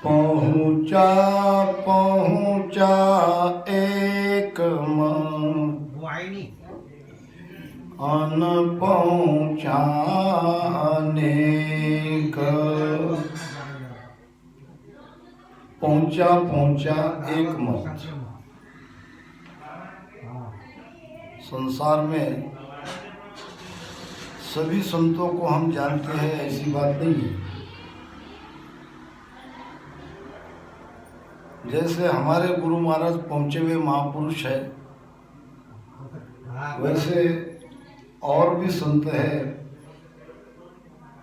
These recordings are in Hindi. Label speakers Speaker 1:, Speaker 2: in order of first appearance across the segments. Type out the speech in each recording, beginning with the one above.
Speaker 1: पहुँचा पहुँचा एक मन अन पहुँचाने का। पहुँचा पहुँचा एक मत। संसार में सभी संतों को हम जानते हैं, ऐसी बात नहीं है। जैसे हमारे गुरु महाराज पहुँचे हुए महापुरुष है, वैसे और भी संत हैं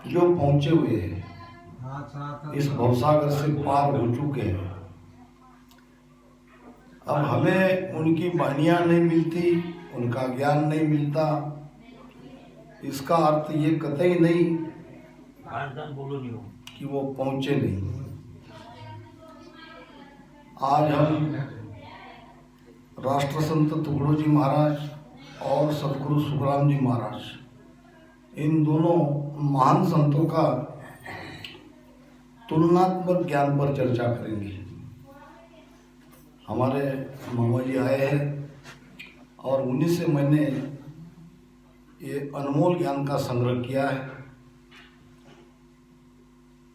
Speaker 1: जो पहुँचे हुए हैं, इस भवसागर से पार हो चुके हैं। अब हमें उनकी वाणियाँ नहीं मिलती, उनका ज्ञान नहीं मिलता, इसका अर्थ ये कतई नहीं कि वो पहुँचे नहीं। आज हम राष्ट्रसंत तुकडो जी महाराज और सदगुरु सुखराम जी महाराज, इन दोनों महान संतों का तुलनात्मक ज्ञान पर चर्चा करेंगे। हमारे मामा जी आए हैं और उन्हीं से मैंने ये अनमोल ज्ञान का संग्रह किया है।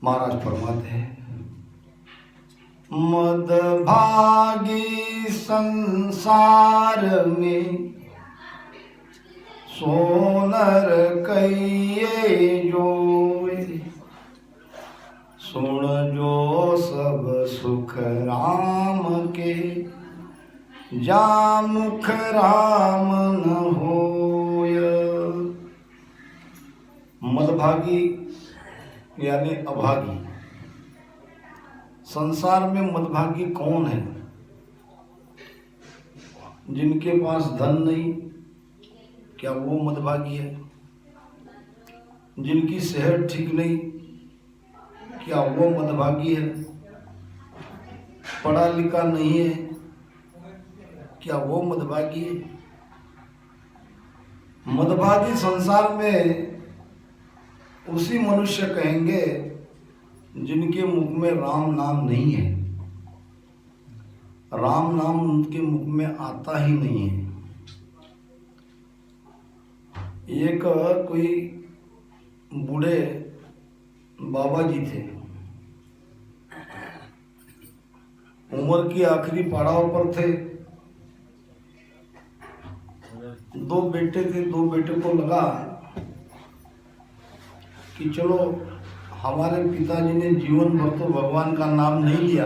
Speaker 1: महाराज फरमाते हैं, मदभागी संसार में सोनर कइये जोए, सुन जो सब सुख राम के, जा मुख राम न होय। मदभागी यानी अभागी। संसार में मदभागी कौन है? जिनके पास धन नहीं, क्या वो मदभागी है? जिनकी सेहत ठीक नहीं, क्या वो मदभागी है? पढ़ा लिखा नहीं है, क्या वो मदभागी है? मदभागी संसार में उसी मनुष्य कहेंगे जिनके मुख में राम नाम नहीं है। राम नाम उनके मुख में आता ही नहीं है। एक कोई बूढ़े बाबा जी थे, उम्र की आखिरी पड़ाव पर थे। दो बेटे थे, दो बेटे को लगा कि चलो हमारे पिताजी ने जीवन भर तो भगवान का नाम नहीं लिया,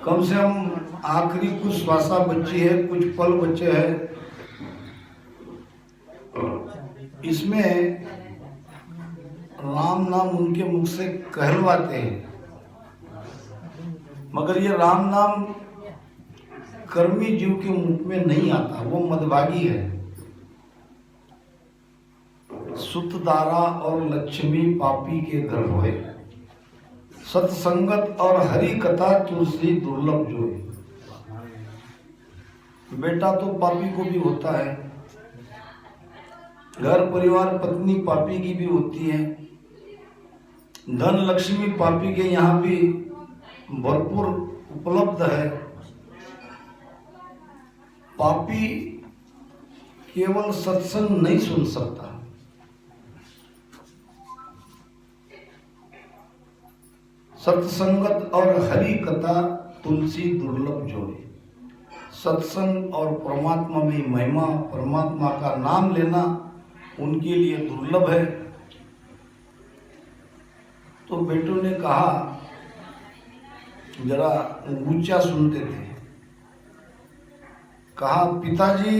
Speaker 1: कम से कम आखिरी कुछ श्वासा बची है, कुछ पल बचे हैं, इसमें राम नाम उनके मुख से कहलवाते हैं। मगर ये राम नाम कर्मी जीव के मुख में नहीं आता, वो मदभागी है। सुतदारा और लक्ष्मी पापी के घर होए, सत्संगत और हरि कथा तुलसी दुर्लभ जोए। बेटा तो पापी को भी होता है, घर परिवार पत्नी पापी की भी होती है, धन लक्ष्मी पापी के यहाँ भी भरपूर उपलब्ध है। पापी केवल सत्संग नहीं सुन सकता, सत्संगत और हरि कथा तुलसी दुर्लभ जोड़े। सत्संग और परमात्मा में महिमा, परमात्मा का नाम लेना उनके लिए दुर्लभ है। तो बेटों ने कहा, जरा ऊंचा सुनते थे, कहा पिताजी।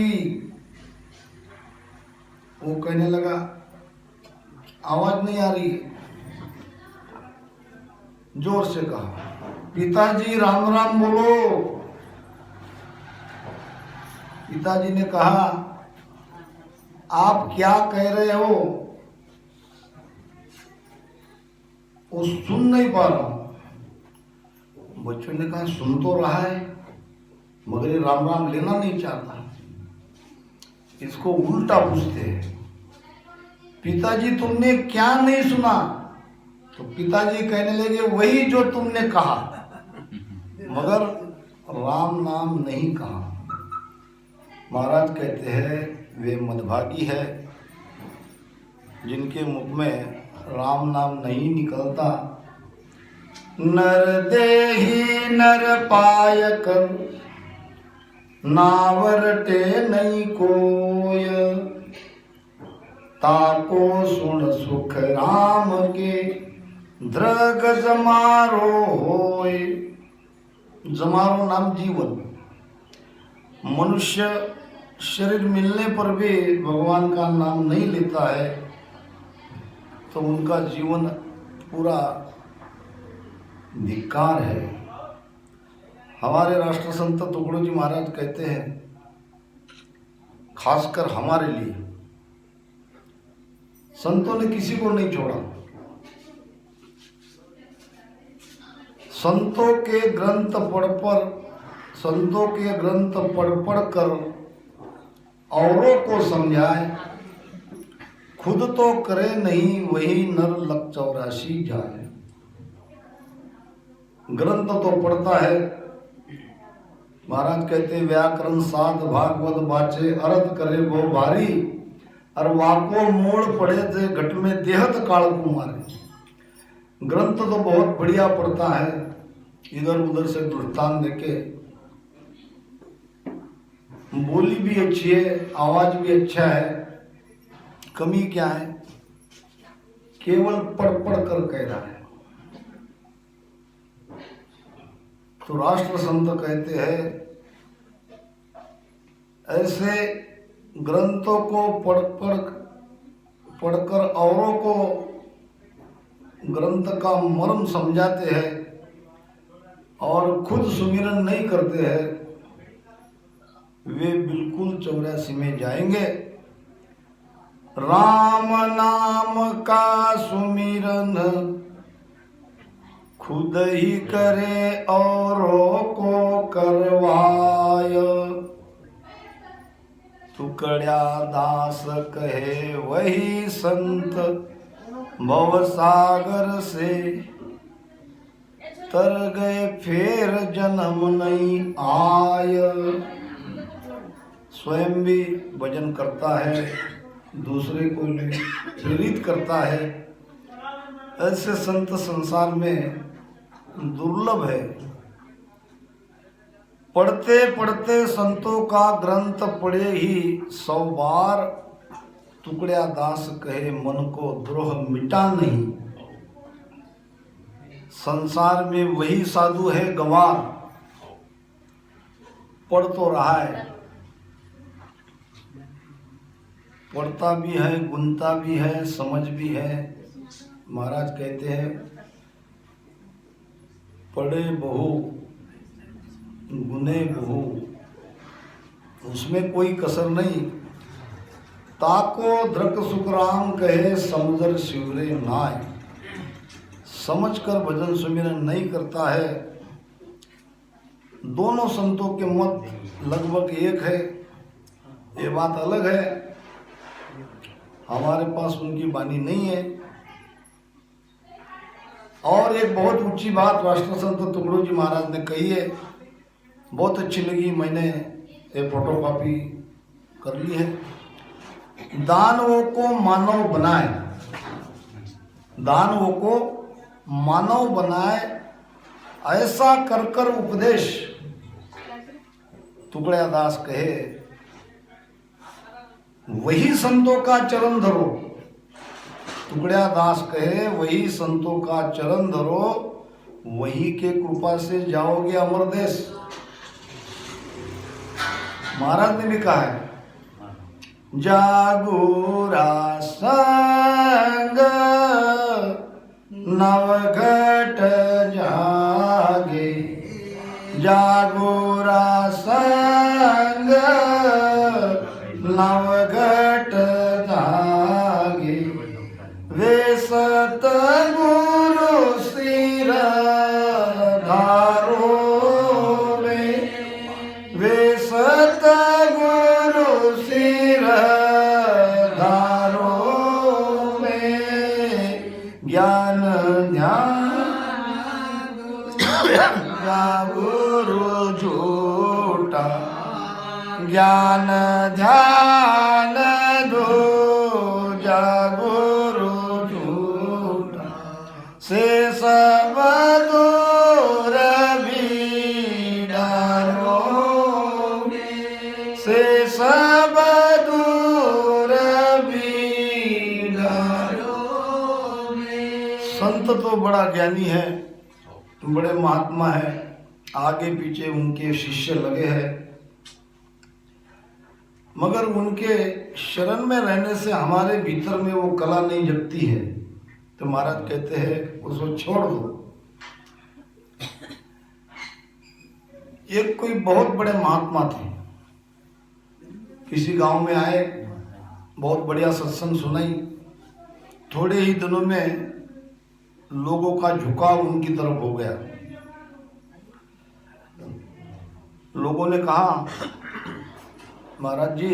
Speaker 1: वो कहने लगा, आवाज नहीं आ रही है, जोर से कहा, पिताजी राम राम बोलो। पिताजी ने कहा, आप क्या कह रहे हो? वो सुन नहीं पा रहा। बच्चों ने कहा, सुन तो रहा है मगर ये राम राम लेना नहीं चाहता। इसको उल्टा पूछते हैं, पिताजी तुमने क्या नहीं सुना? तो पिताजी कहने लगे वही जो तुमने कहा, मगर राम नाम नहीं कहा। महाराज कहते हैं वे मदभागी है जिनके मुख में राम नाम नहीं निकलता। नर देही नर पाय कर नावरटे नहीं कोय, ताको सुन सुख राम के द्रग जमारो होय। जमारो नाम जीवन। मनुष्य शरीर मिलने पर भी भगवान का नाम नहीं लेता है तो उनका जीवन पूरा धिक्कार है। हमारे राष्ट्र संत टुकड़ो जी महाराज कहते हैं, खासकर हमारे लिए, संतों ने किसी को नहीं छोड़ा। संतों के ग्रंथ पढ़ पढ़ कर औरों को समझाए, खुद तो करे नहीं वही नर लख 84 जाए। ग्रंथ तो पढ़ता है, महाराज कहते व्याकरण साध भागवत बाचे, अर्थ करे वो भारी, और वाको मोड़ पड़े थे घट में देहत काल कुमारी। ग्रंथ तो बहुत बढ़िया पढ़ता है, इधर उधर से दृष्टांत देके, बोली भी अच्छी है, आवाज भी अच्छा है, कमी क्या है? केवल पढ़ पढ़ कर कह रहा है। तो राष्ट्र संत कहते हैं ऐसे ग्रंथों को पढ़कर औरों को ग्रंथ का मर्म समझाते हैं और खुद सुमिरन नहीं करते हैं, वे बिल्कुल 84 में जाएंगे। राम नाम का सुमिरन खुद ही करे औरों को करवाय, टुकड़ा दास कहे वही संत भव सागर से, तर गए फिर जन्म नहीं आय। स्वयं भी भजन करता है, दूसरे को प्रेरित करता है। ऐसे संत संसार में दुर्लभ है। पढ़ते पढ़ते संतों का ग्रंथ पढ़े ही 100 बार, टुकड़ा दास कहे मन को द्रोह मिटा नहीं। संसार में वही साधु है गवार, पढ़ तो रहा है, पढ़ता भी है, गुनता भी है, समझ भी है। महाराज कहते हैं पढ़े बहु गुने बहु, उसमें कोई कसर नहीं। ताको धृक सुखराम कहे समुद्र शिवरे नाय, समझ कर भजन सुमिरन नहीं करता है। दोनों संतों के मत लगभग एक है, ये बात अलग है। हमारे पास उनकी वाणी नहीं है। और एक बहुत ऊंची बात राष्ट्र संत टुकड़ो जी महाराज ने कही है, बहुत अच्छी लगी, मैंने ये फोटोकॉपी कर ली है। दानवों को मानव बनाए, दानवों को मानव बनाए, ऐसा कर कर उपदेश टुकड़ा दास कहे वही संतों का चरण धरो। टुकड़ा दास कहे वही संतों का चरण धरो, वही के कृपा से जाओगे अमर देश। महाराज ने भी कहा है जागोरा संग नवघट जागे, जागोरा संग नवघट जागे, वे सतगुरु सिर धारो में, वे सतगुरु सिर धारो गुरु झूठा, ज्ञान ध्यान दूजा गुरु झूठा, से सब दूर बिडारोगे, से सब दूर बिडारोगे। संत तो बड़ा ज्ञानी है, बड़े महात्मा है, आगे पीछे उनके शिष्य लगे हैं, मगर उनके शरण में रहने से हमारे भीतर में वो कला नहीं जगती है। तो महाराज कहते हैं उसको छोड़ दो। एक कोई बहुत बड़े महात्मा थे, किसी गांव में आए, बहुत बढ़िया सत्संग सुनाई, थोड़े ही दिनों में लोगों का झुकाव उनकी तरफ हो गया। लोगों ने कहा महाराज जी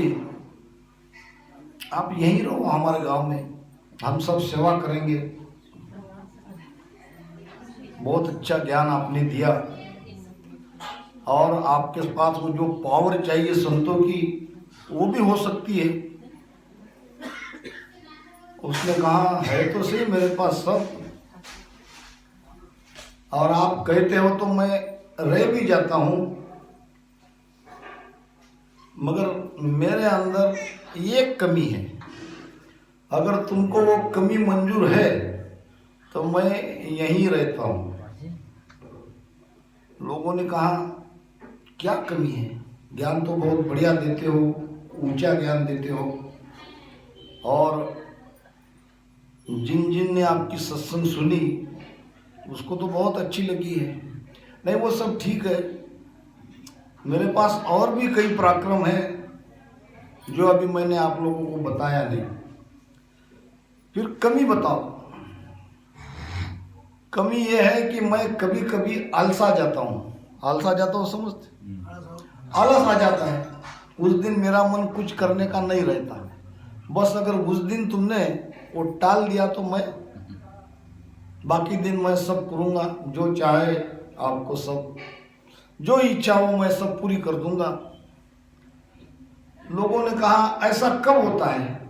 Speaker 1: आप यहीं रहो हमारे गांव में, हम सब सेवा करेंगे, बहुत अच्छा ज्ञान आपने दिया और आपके पास वो जो पावर चाहिए संतों की वो भी हो सकती है। उसने कहा है तो सही मेरे पास सब, और आप कहते हो तो मैं रह भी जाता हूं, मगर मेरे अंदर एक कमी है, अगर तुमको वो कमी मंजूर है तो मैं यहीं रहता हूं। लोगों ने कहा क्या कमी है, ज्ञान तो बहुत बढ़िया देते हो, ऊंचा ज्ञान देते हो, और जिन जिन ने आपकी सत्संग सुनी उसको तो बहुत अच्छी लगी है। नहीं वो सब ठीक है, मेरे पास और भी कई पराक्रम हैं जो अभी मैंने आप लोगों को बताया नहीं। फिर कमी बताओ। कमी ये है कि मैं कभी कभी आलसा जाता हूँ। आलसा जाता हूँ समझते? आलस आ जाता है, उस दिन मेरा मन कुछ करने का नहीं रहता। बस अगर उस दिन तुमने वो टाल दिया तो मैं बाकी दिन मैं सब करूँगा, जो चाहे आपको सब, जो इच्छा हो मैं सब पूरी कर दूंगा। लोगों ने कहा ऐसा कब होता है?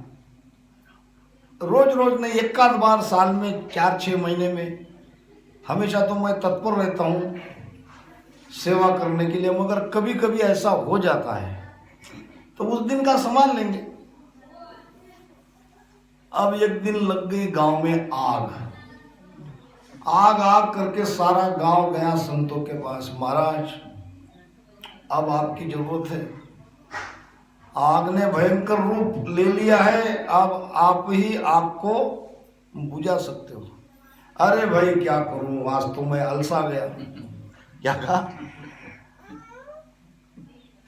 Speaker 1: रोज रोज नहीं, एक आध बार साल में, 4-6 महीने में। हमेशा तो मैं तत्पर रहता हूँ सेवा करने के लिए, मगर कभी कभी ऐसा हो जाता है तो उस दिन का संभाल लेंगे। अब एक दिन लग गई गांव में आग। आग आग करके सारा गांव गया संतों के पास, महाराज अब आपकी जरूरत है, आग ने भयंकर रूप ले लिया है, अब आप ही आग को बुझा सकते हो। अरे भाई क्या करूं, आज तो मैं अलसा गया। क्या कहा?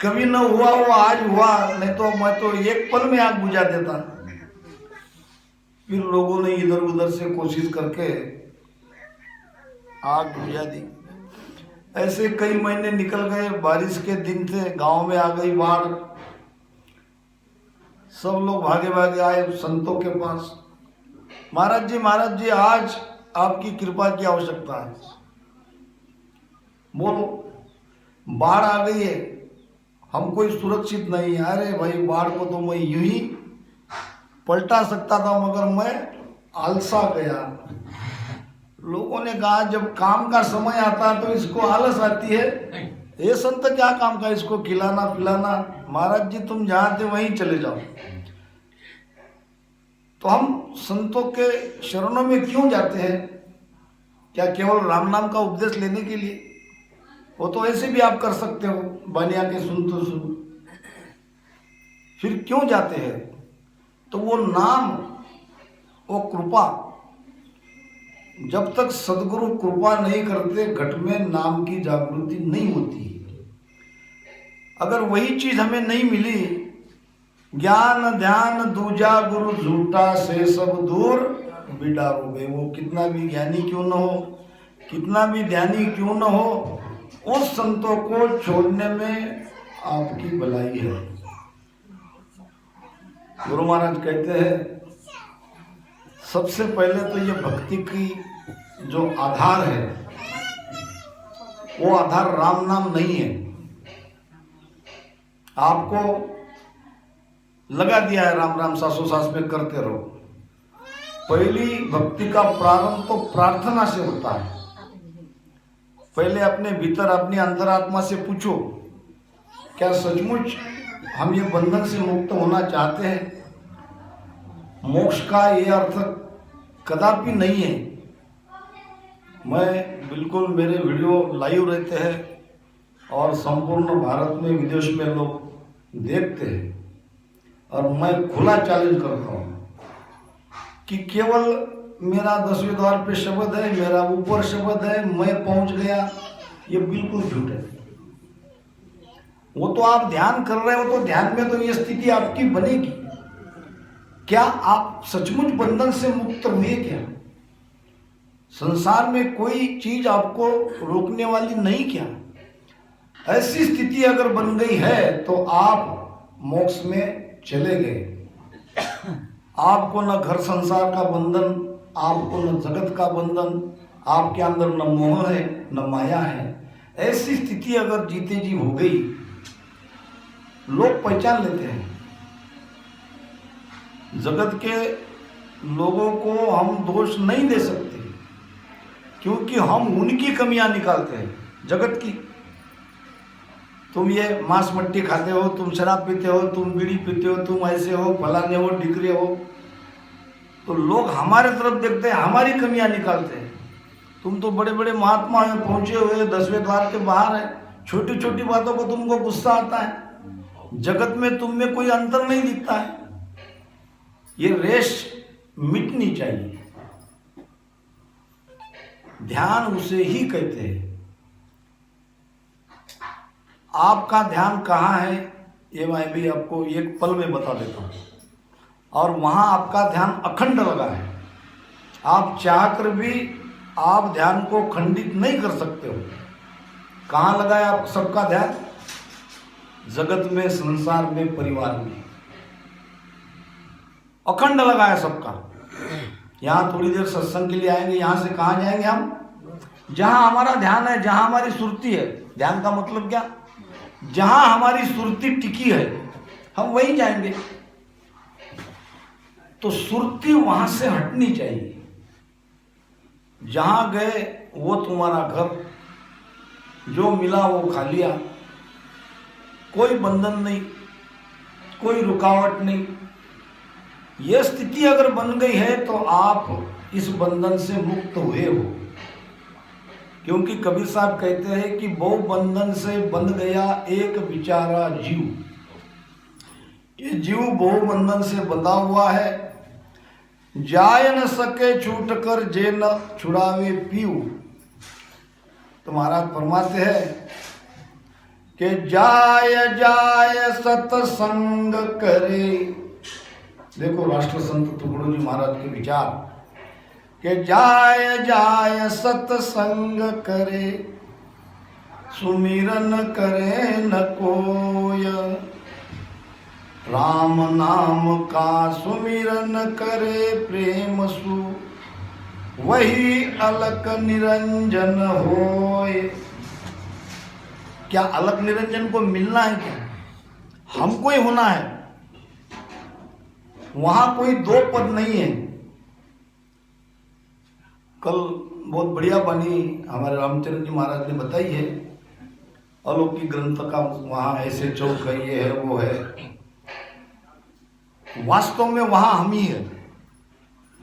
Speaker 1: कभी न हुआ वो आज हुआ, नहीं तो मैं तो एक पल में आग बुझा देता। फिर लोगों ने इधर उधर से कोशिश करके आग बुझा दी। ऐसे कई महीने निकल गए, बारिश के दिन थे, गांव में आ गई बाढ़। सब लोग भागे भागे आए संतों के पास, महाराज जी आज आपकी कृपा की आवश्यकता है। बोलो, बाढ़ आ गई है, हम कोई सुरक्षित नहीं है। अरे भाई बाढ़ को तो मैं यूं ही पलटा सकता था, मगर मैं आलसा गया। लोगों ने कहा जब काम का समय आता है तो इसको आलस आती है, ये संत क्या काम का, इसको खिलाना पिलाना। महाराज जी तुम जहाँ थे वहीं चले जाओ। तो हम संतों के शरणों में क्यों जाते हैं? क्या केवल राम नाम का उपदेश लेने के लिए? वो तो ऐसे भी आप कर सकते हो, बनिया के सुन तो सुन। फिर क्यों जाते हैं? तो वो नाम, वो कृपा, जब तक सदगुरु कृपा नहीं करते घट में नाम की जागृति नहीं होती। अगर वही चीज हमें नहीं मिली, ज्ञान ध्यान दूजा गुरु झूठा, से सब दूर बिडारोगे। वो कितना भी ज्ञानी क्यों न हो, कितना भी ध्यानी क्यों न हो, उस संतों को छोड़ने में आपकी भलाई है। गुरु महाराज कहते हैं सबसे पहले तो ये भक्ति की जो आधार है वो आधार राम नाम नहीं है। आपको लगा दिया है राम राम सासो सास में करते रहो। पहली भक्ति का प्रारंभ तो प्रार्थना से होता है। पहले अपने भीतर अपनी अंतरात्मा से पूछो, क्या सचमुच हम ये बंधन से मुक्त होना चाहते हैं? मोक्ष का ये अर्थ कदापि नहीं है। मैं बिल्कुल, मेरे वीडियो लाइव रहते हैं और संपूर्ण भारत में विदेश में लोग देखते हैं, और मैं खुला चैलेंज करता हूँ कि केवल मेरा 10वें द्वार पे शब्द है, मेरा ऊपर शब्द है, मैं पहुंच गया, ये बिल्कुल झूठ है। वो तो आप ध्यान कर रहे हो, तो ध्यान में तो ये स्थिति आपकी बनेगी। क्या आप सचमुच बंधन से मुक्त हुए? क्या संसार में कोई चीज आपको रोकने वाली नहीं? क्या ऐसी स्थिति अगर बन गई है तो आप मोक्ष में चले गए। आपको न घर संसार का बंधन, आपको न जगत का बंधन, आपके अंदर न मोह है न माया है। ऐसी स्थिति अगर जीते जी हो गई, लोग पहचान लेते हैं। जगत के लोगों को हम दोष नहीं दे सकते, क्योंकि हम उनकी कमियां निकालते हैं, जगत की। तुम ये मांस मट्टी खाते हो, तुम शराब पीते हो, तुम बीड़ी पीते हो, तुम ऐसे हो, फलाने हो, डिकरे हो, तो लोग हमारे तरफ देखते हैं, हमारी कमियां निकालते हैं। तुम तो बड़े बड़े महात्मा हैं, पहुंचे हुए, 10वें द्वार के बाहर है, छोटी छोटी बातों को तुमको गुस्सा आता है। जगत में तुम में कोई अंतर नहीं दिखता है। ये रेश मिटनी चाहिए। ध्यान उसे ही कहते हैं। आपका ध्यान कहाँ है ये मैं भी आपको एक पल में बता देता हूँ। और वहाँ आपका ध्यान अखंड लगा है। आप चाहकर भी आप ध्यान को खंडित नहीं कर सकते हो। कहाँ लगा है आप सबका ध्यान? जगत में, संसार में, परिवार में अखंड लगा है सबका। यहाँ थोड़ी देर सत्संग के लिए आएंगे, यहाँ से कहाँ जाएंगे हम? जहाँ हमारा ध्यान है, जहाँ हमारी सुरती है। ध्यान का मतलब क्या? जहाँ हमारी सुरती टिकी है हम वहीं जाएंगे। तो सुरती वहां से हटनी चाहिए। जहां गए वो तुम्हारा घर, जो मिला वो खा लिया, कोई बंधन नहीं, कोई रुकावट नहीं। यह स्थिति अगर बन गई है तो आप इस बंधन से मुक्त हुए हो। क्योंकि कबीर साहब कहते हैं कि बहु बंधन से बंध गया एक बेचारा जीव। ये जीव बहु बंधन से बंधा हुआ है, जाय न सके छूट कर जे न छुड़ावे पीऊ। तो महाराज फरमाते हैं कि जाय जाय सत्संग करे। देखो राष्ट्र संत टुकड़ोजी महाराज के विचार कि जाय जाय सत्संग करे, सुमिरन करे न कोय। राम नाम का सुमिरन करे प्रेम सु, वही अलक निरंजन होय। क्या अलक निरंजन को मिलना है? क्या हमको ही होना है? वहां कोई दो पद नहीं है। कल बहुत बढ़िया बानी हमारे रामचंद्र जी महाराज ने बताई है। अलौकिक ग्रंथ का वहां ऐसे चौक है, ये है, वो है। वास्तव में वहां हम ही है।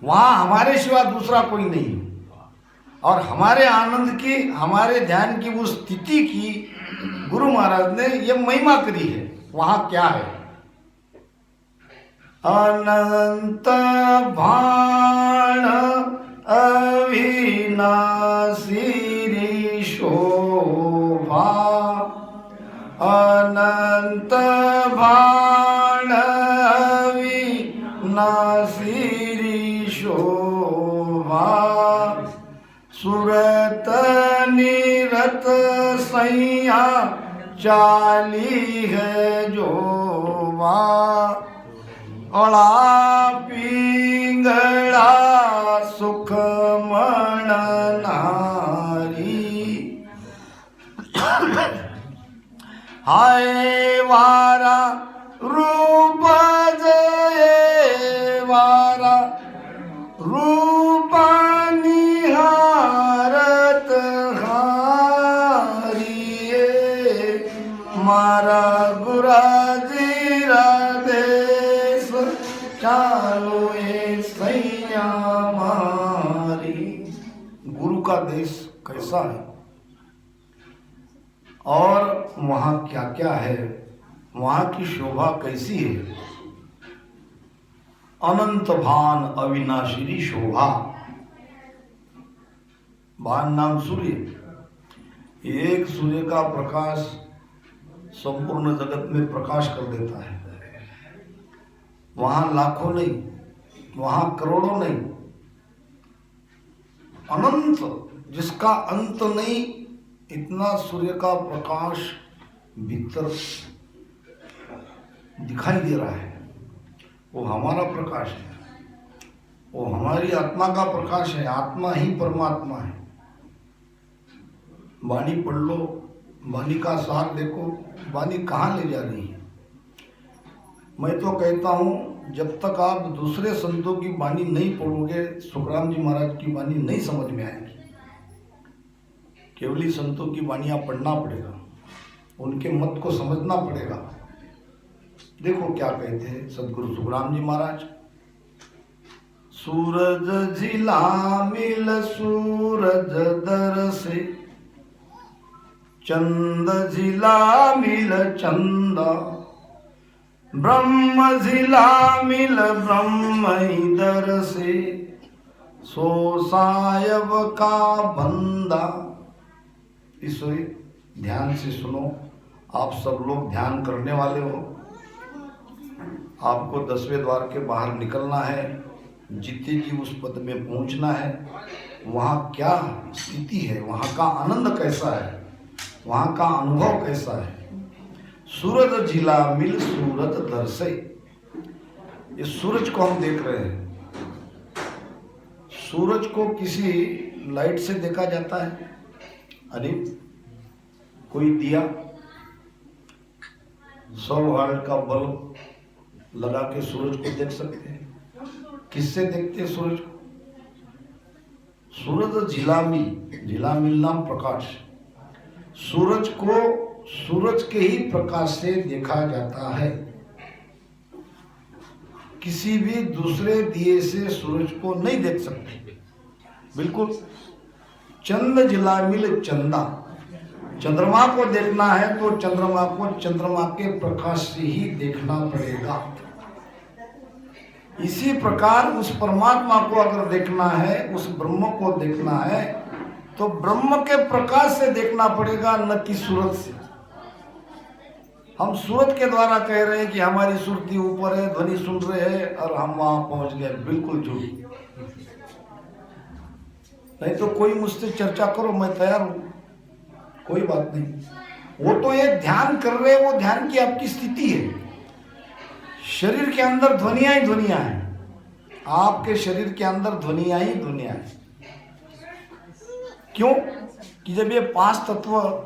Speaker 1: वहां हमारे सिवा दूसरा कोई नहीं। और हमारे आनंद की, हमारे ध्यान की उस स्थिति की गुरु महाराज ने ये महिमा करी है। वहां क्या है? अनंत भाण अविनाशी शोभा, अनंत भाण अविनाशी शोभा। सुरत निरत सैया चाली है जोवा। अड़ा पिंगला सुख मन नारी। हाय वारा रूप जय वारा रूप निहारत हारिये मारा गुराजीरा देश चालो ए सैया मारी। गुरु का देश कैसा है और वहाँ क्या क्या है, वहाँ की शोभा कैसी है। अनंत भान अविनाशी शोभा। भान नाम सूर्य, एक सूर्य का प्रकाश संपूर्ण जगत में प्रकाश कर देता है। वहाँ लाखों नहीं, वहाँ करोड़ों नहीं, अनंत जिसका अंत नहीं, इतना सूर्य का प्रकाश भीतर दिखाई दे रहा है। वो हमारा प्रकाश है, वो हमारी आत्मा का प्रकाश है। आत्मा ही परमात्मा है। वाणी पढ़ लो, वाणी का सार देखो, वाणी कहाँ ले जा रही है। मैं तो कहता हूँ जब तक आप दूसरे संतों की वाणी नहीं पढ़ोगे, सुखराम जी महाराज की वाणी नहीं समझ में आएगी। केवली संतों की वाणियाँ पढ़ना पड़ेगा, उनके मत को समझना पड़ेगा। देखो क्या कहते हैं सदगुरु सुखराम जी महाराज। सूरज झिला मिल सूरज दर से, चंद झिला मिल चंदा, ब्रह्म झिला मिल ब्रह्म दर से, सो सायब का बंदा। इसे ध्यान से सुनो। आप सब लोग ध्यान करने वाले हो। आपको 10वें द्वार के बाहर निकलना है, जीते जी उस पद में पहुंचना है। वहाँ क्या स्थिति है, वहाँ का आनंद कैसा है, वहाँ का अनुभव कैसा है। सूरज झिला मिल सूरत दर से। इस सूरज को हम देख रहे हैं। सूरज को किसी लाइट से देखा जाता है? अरे कोई दिया 100 वाट का बल्ब लगा के सूरज को देख सकते हैं? किससे देखते हैं सूरज को? सूरज झिलामिल नाम प्रकाश। सूरज को सूरज के ही प्रकाश से देखा जाता है। किसी भी दूसरे दिए से सूरज को नहीं देख सकते। बिल्कुल। चंद झिलामिल चंदा। चंद्रमा को देखना है तो चंद्रमा को चंद्रमा के प्रकाश से ही देखना पड़ेगा। इसी प्रकार उस परमात्मा को अगर देखना है, उस ब्रह्म को देखना है, तो ब्रह्म के प्रकाश से देखना पड़ेगा, न कि सूरज से। हम सूरज के द्वारा कह रहे हैं कि हमारी सुरती ऊपर है, ध्वनि सुन रहे हैं और हम वहां पहुंच गए। बिल्कुल झूठ। नहीं तो कोई मुझसे चर्चा करो, मैं तैयार हूं, कोई बात नहीं। वो तो ये ध्यान कर रहे हैं, वो ध्यान की आपकी स्थिति है। शरीर के अंदर ध्वनियां ही ध्वनियां हैं। आपके शरीर के अंदर ध्वनियां ही ध्वनियां हैं। क्यों? कि जब ये 5 तत्व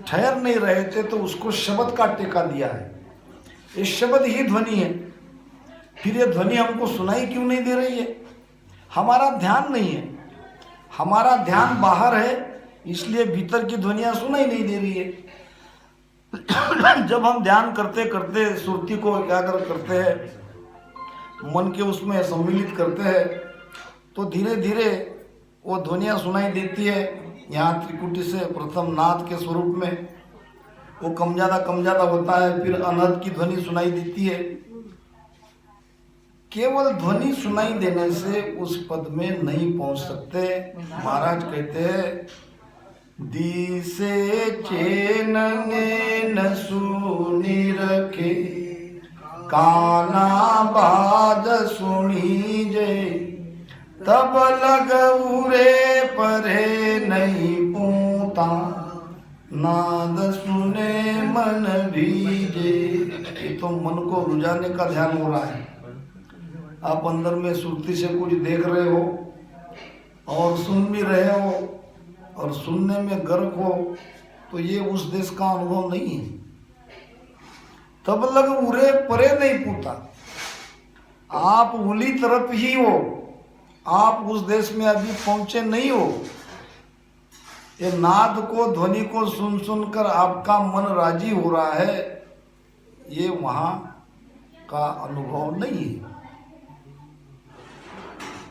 Speaker 1: ठहर नहीं रहे थे तो उसको शब्द का टेका दिया है। ये शब्द ही ध्वनि है। फिर ये ध्वनि हमको सुनाई क्यों नहीं दे रही है? हमारा ध्यान नहीं है, हमारा ध्यान बाहर है, इसलिए भीतर की ध्वनियां सुनाई नहीं दे रही है। जब हम ध्यान करते करते सुरती को एकाग्र करते हैं, मन के उसमें सम्मिलित करते हैं, तो धीरे धीरे वो ध्वनियाँ सुनाई देती है। यहाँ त्रिकुटी से प्रथम नाद के स्वरूप में वो कम ज़्यादा होता है, फिर अनहद की ध्वनि सुनाई देती है। केवल ध्वनि सुनाई देने से उस पद में नहीं पहुंच सकते। महाराज कहते हैं, दिसे चेनने न सुनी रखे, काना बाज सुनी जे, तब लग उरे परे नहीं पूता, नाद सुने मन भीजे। ये तो मन को रुझाने का ध्यान हो रहा है। आप अंदर में सुरती से कुछ देख रहे हो और सुन भी रहे हो और सुनने में गर्क हो, तो ये उस देश का अनुभव नहीं है। तब लग उरे परे नहीं पूता। आप उली तरफ ही हो, आप उस देश में अभी पहुंचे नहीं हो। ये नाद को, ध्वनि को सुन सुनकर आपका मन राजी हो रहा है, ये वहां का अनुभव नहीं है।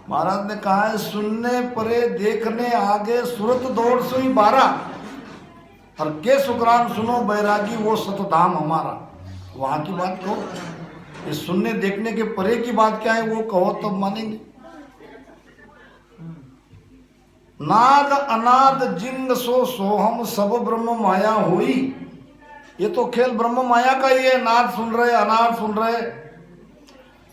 Speaker 1: महाराज ने कहा है, सुनने परे देखने आगे सूरत दौड़ सोई 12, और के सुकरान सुनो बैरागी वो सतधाम हमारा। वहां की बात कहो, ये सुनने देखने के परे की बात क्या है वो कहो तब मानेंगे। नाद अनाद जिंग सो सोहम सब ब्रह्म माया होई। ये तो खेल ब्रह्म माया का ही है। नाद सुन रहे, अनाद सुन रहे।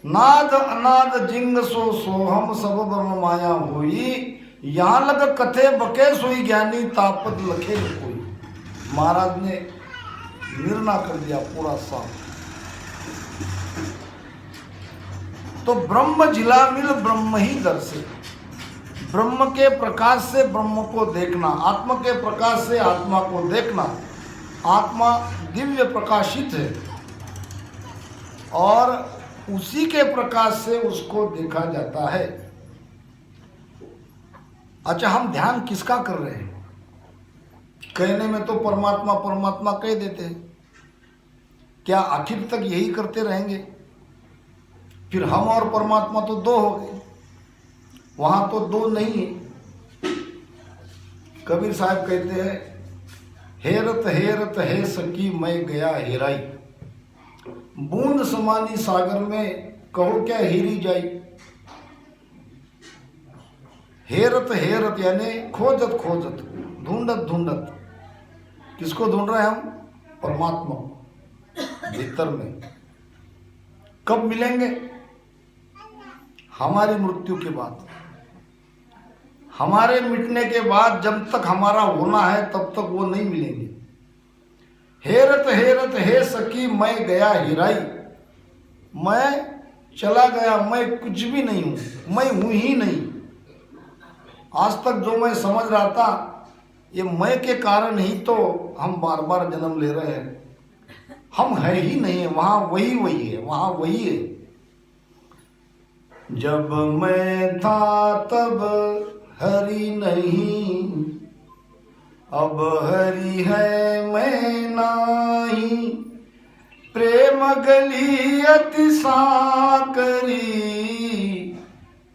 Speaker 1: नाद अनाद जिंग सो सोहम सब ब्रह्म माया होई। यहां लग कथे बके सोई ज्ञानी तापत लखे कोई। महाराज ने निर्णय कर दिया पूरा साफ। तो ब्रह्म जिला मिल ब्रह्म ही दर्शे। ब्रह्म के प्रकाश से ब्रह्म को देखना, आत्मा के प्रकाश से आत्मा को देखना। आत्मा दिव्य प्रकाशित है और उसी के प्रकाश से उसको देखा जाता है। अच्छा, हम ध्यान किसका कर रहे हैं? कहने में तो परमात्मा परमात्मा कह देते हैं, क्या आखिर तक यही करते रहेंगे? फिर हम और परमात्मा तो दो हो गए, वहां तो दो नहीं है। कबीर साहब कहते हैं, हेरत हेरत है सकी मैं गया हेराई। बूंद समानी सागर में कहो क्या हेरी जाई। हेरत हेरत यानी खोजत खोजत, ढूंढत ढूंढत। किसको ढूंढ रहे हैं हम? परमात्मा भीतर में। कब मिलेंगे? हमारी मृत्यु के बाद, हमारे मिटने के बाद। जब तक हमारा होना है तब तक वो नहीं मिलेंगे। हेरत हेरत हे सकी मैं गया हिराई। मैं चला गया, मैं कुछ भी नहीं हूं, मैं हूं ही नहीं। आज तक जो मैं समझ रहा था, ये मैं के कारण ही तो हम बार बार जन्म ले रहे हैं। हम है ही नहीं है, वहां वही वही है, वहां वही है। जब मैं था तब हरि नहीं, अब हरि है मैं नाही। प्रेम गली अति साकरी,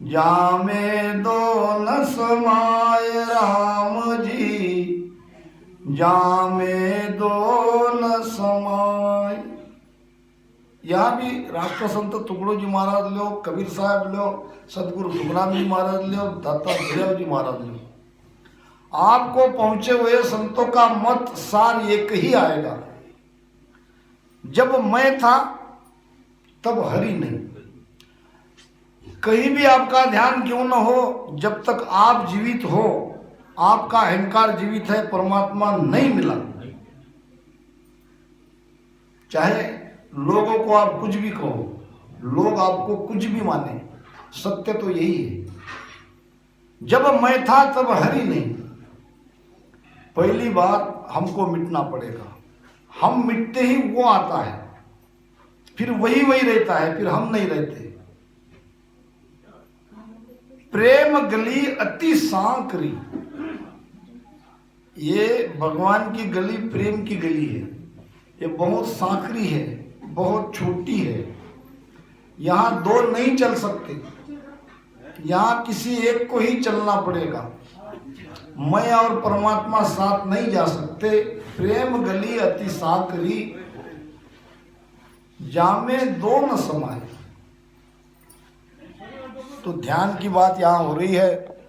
Speaker 1: जामे दो न समाय राम जी, जामे दो न समाय। यहाँ भी राष्ट्र संत टुकड़ो जी महाराज लो, कबीर साहब लो, सदगुरु सुखराम जी महाराज लो, दाता भैरव जी महाराज लो, आपको पहुंचे हुए संतों का मत सार एक ही आएगा। जब मैं था तब हरि नहीं। कहीं भी आपका ध्यान क्यों न हो, जब तक आप जीवित हो, आपका अहंकार जीवित है, परमात्मा नहीं मिला। चाहे लोगों को आप कुछ भी कहो, लोग आपको कुछ भी माने, सत्य तो यही है। जब मैं था तब हरि नहीं। पहली बात, हमको मिटना पड़ेगा। हम मिटते ही वो आता है, फिर वही वही रहता है, फिर हम नहीं रहते। प्रेम गली अति सांकरी। ये भगवान की गली प्रेम की गली है। ये बहुत सांकरी है, बहुत छोटी है। यहाँ दो नहीं चल सकते, यहाँ किसी एक को ही चलना पड़ेगा। मैं और परमात्मा साथ नहीं जा सकते। प्रेम गली अति सांकरी, जामे दो न समाये। तो ध्यान की बात यहाँ हो रही है।